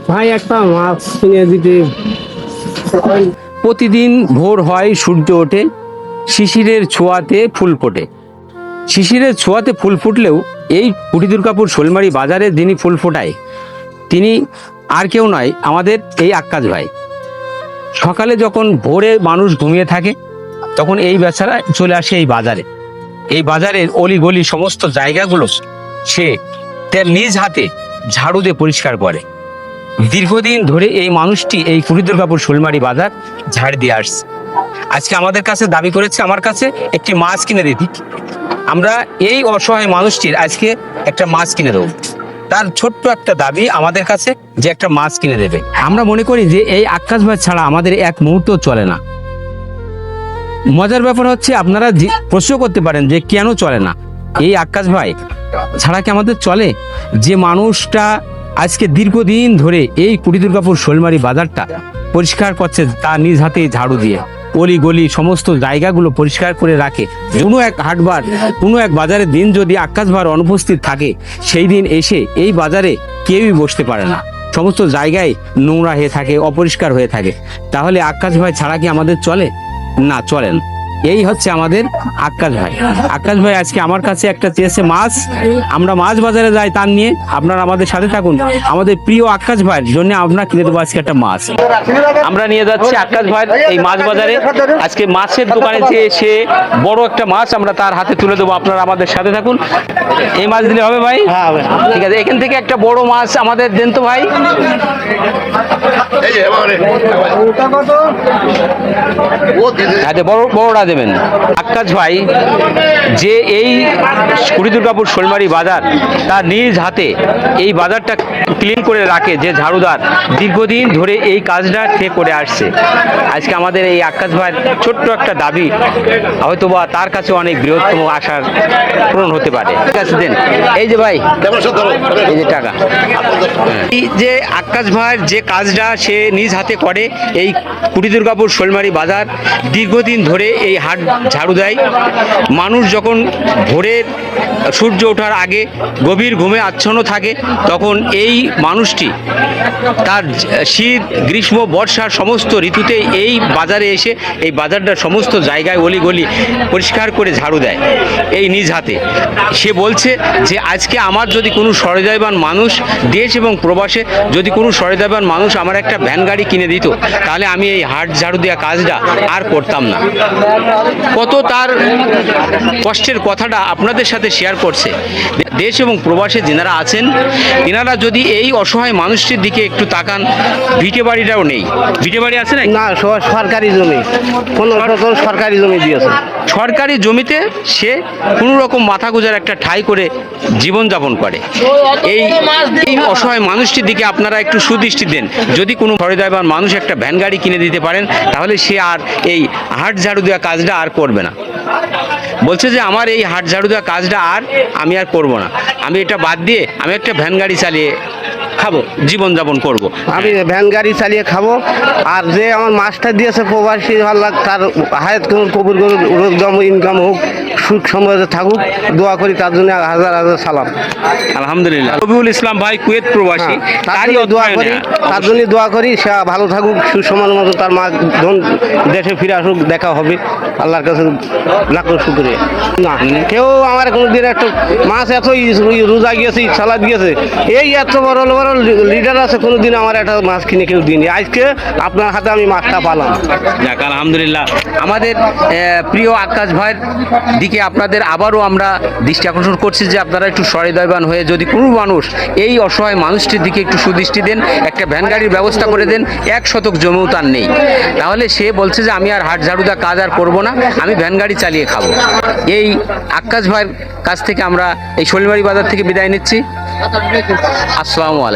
ভাই একটা মাছ কিনে দিতে। প্রতিদিন ভোর হয়, সূর্য ওঠে, শিশিরের ছোঁয়াতে ফুল ফোটে। শিশিরের ছোঁয়াতে ফুল ফুটলেও এই কুটি দুর্গাপুর শোলমারি বাজারে যিনি ফুল ফোটায় তিনি আর কেউ নয়, আমাদের এই আক্কাস ভাই। সকালে যখন ভোরে মানুষ ঘুমিয়ে থাকে তখন এই বেচারা চলে আসে এই বাজারে। এই বাজারের অলিগলি সমস্ত জায়গাগুলো সে তার নিজ হাতে ঝাড়ু দিয়ে পরিষ্কার করে। দীর্ঘদিন ধরে এই মানুষটি এই কুটি দুর্গাপুর শোলমারি বাজার ঝাড় দিয়ে আসছে। আজকে আমাদের কাছে দাবি করেছে আমার কাছে একটি মাছ কিনে দিতে। আমরা এই অসহায় মানুষটির আজকে একটা মাছ কিনে দেবো। তার ছোট্ট একটা দাবি আমাদের কাছে যে একটা মাছ কিনে দেবে। আমরা মনে করি যে এই আক্কাস ভাই ছাড়া আমাদের এক মুহূর্ত চলে না। মজার ব্যাপার হচ্ছে, আপনারা প্রশ্ন করতে পারেন যে কেন চলে না, এই আক্কাস ভাই ছাড়া কি আমাদের চলে? যে মানুষটা আজকে দীর্ঘদিন ধরে এই কুটি দুর্গাপুর শোলমারি বাজারটা পরিষ্কার করছে তার নিজ হাতে ঝাড়ু দিয়ে, অলি গলি সমস্ত জায়গাগুলো পরিষ্কার করে রাখে। কোনো এক হাটবার, কোনো এক বাজারের দিন যদি আক্কাস ভাই অনুপস্থিত থাকে, সেই দিন এসে এই বাজারে কেউই বসতে পারে না। সমস্ত জায়গায় নোংরা হয়ে থাকে, অপরিষ্কার হয়ে থাকে। তাহলে আক্কাস ভাই ছাড়া কি আমাদের চলে? না, চলেন। এই হচ্ছে আমাদের আক্কাস ভাই। আক্কাস ভাই আজকে আমার কাছে একটা চেয়েছে মাছ। আমরা মাছ বাজারে যাই তার নিয়ে, আপনারা আমাদের সাথে থাকুন। আমাদের প্রিয় আক্কাস ভাইয়ের জন্য আমরা কিনে দেবো আজকে একটা মাছ। আমরা নিয়ে যাচ্ছি আক্কাস ভাই এই মাছ বাজারে। আজকে মাছের দোকানে যে সে বড় একটা মাছ আমরা তার হাতে তুলে দেবো। আপনারা আমাদের সাথে থাকুন। এই মাছ দিলে হবে ভাই? হ্যাঁ হবে। ঠিক আছে, এখান থেকে একটা বড় মাছ আমাদের দেন তো ভাই। বড়টা দেবেন। আক্কাস ভাই যে এই কুটি দুর্গাপুর শোলমারি বাজার তার নিজ হাতে এই বাজারটা ক্লিন করে রাখে, যে ঝাড়ুদার দীর্ঘদিন ধরে এই কাজটা সে করে আসছে। আজকে আমাদের এই আক্কাস ভাইয়ের ছোট্ট একটা দাবি হয়তোবা তার কাছে অনেক বৃহত্তম আশার পূরণ হতে পারে। ঠিক আছে, দেন। এই যে ভাই, এই যে টাকা। এই যে আক্কাস ভাইয়ের যে কাজটা সে নিজ হাতে করে, এই কুটি দুর্গাপুর শোলমারি বাজার দীর্ঘদিন ধরে এই হাট ঝাড়ু দেয়। মানুষ যখন ভোরের সূর্য ওঠার আগে গভীর ঘুমে আচ্ছন্ন থাকে, তখন এই মানুষটি তার শীত, গ্রীষ্ম, বর্ষার সমস্ত ঋতুতে এই বাজারে এসে এই বাজারটার সমস্ত জায়গায় অলিগলি পরিষ্কার করে ঝাড়ু দেয় এই নিজ হাতে। সে বলছে যে আজকে আমার যদি কোনো সহৃদয়বান মানুষ, দেশ এবং প্রবাসে যদি কোনো সহৃদয়বান মানুষ আমার একটা ভ্যান গাড়ি কিনে দিত, তাহলে আমি এই হাট ঝাড়ু দেওয়া কাজটা আর করতাম না। কত তার কষ্টের কথাটা আপনাদের সাথে শেয়ার করছে। দেশ এবং প্রবাসে যেনারা আছেন, এনারা যদি এই অসহায় মানুষটির দিকে একটু তাকান। ভিটে বাড়িটাও নেই। ভিটে বাড়ি আছে না? না, সরকারি জমি, সরকারি জমি দিয়েছে। সরকারি জমিতে সে কোনো রকম মাথা গোজার একটা ঠাঁই করে জীবনযাপন করে। এই অসহায় মানুষটির দিকে আপনারা একটু সুদৃষ্টি দেন। যদি কোনো সহৃদয়বান মানুষ একটা ভ্যান গাড়ি কিনে দিতে পারেন, তাহলে সে আর এই হাট ঝাড়ু দেওয়া কাজটা আর করবে না। বলছে যে আমার এই হাট ঝাড়ু দেওয়া কাজটা আমি আর করব না। আমি এটা বাদ দিয়ে আমি একটা ভ্যান গাড়ি চালিয়ে খাবো, জীবনযাপন করব। আমি ভ্যান গাড়ি চালিয়ে খাবো। আর যে আমার মাছটা দিয়েছে প্রবাসী, আল্লাহ তার হায়াত কবুল করুক, রোজগাম ইনকাম হোক, সুখ সমৃদ্ধি থাকুক, দোয়া করি তার জন্য হাজার হাজার সালাম। আলহামদুলিল্লাহ। রবিউল ইসলাম ভাই কুয়েত প্রবাসী, তারই দোয়া করি, তার জন্য দোয়া করি সে ভালো থাকুক, সুসমান মতো তার মা দেশে ফিরে আসুক, দেখা হবে। আল্লাহর কাছে লাখ শুকরিয়া। না, কেউ আমার কোনো দিন একটা মাছ এত রোজা গিয়েছে, সালাদ গিয়েছে, এই এত বড় বড় লিডার আছে, কোনো দিন আমার একটা মাছ কিনে কেউ দিইনি। আজকে আপনার হাতে আমি মাছটা পালাম। যাক, আলহামদুলিল্লাহ। আমাদের প্রিয় আক্কাস ভাইয়ের দিকে আপনাদের আবারও আমরা দৃষ্টি আকর্ষণ করছি যে আপনারা একটু সহৃদয়বান হয়ে যদি কোনো মানুষ এই অসহায় মানুষটির দিকে একটু সুদৃষ্টি দেন, একটা ভ্যান গাড়ির ব্যবস্থা করে দেন। 1 শতক জমিও তার নেই, তাহলে সে বলছে যে আমি আর হাট ঝাড়ুদা কাজ আর করবো না, আমি ভ্যান গাড়ি চালিয়ে খাবো। এই আক্কাস ভাইয়ের কাছ থেকে আমরা এই শোলমারি বাজার থেকে বিদায় নিচ্ছি। আসসালামু আলাইকুম।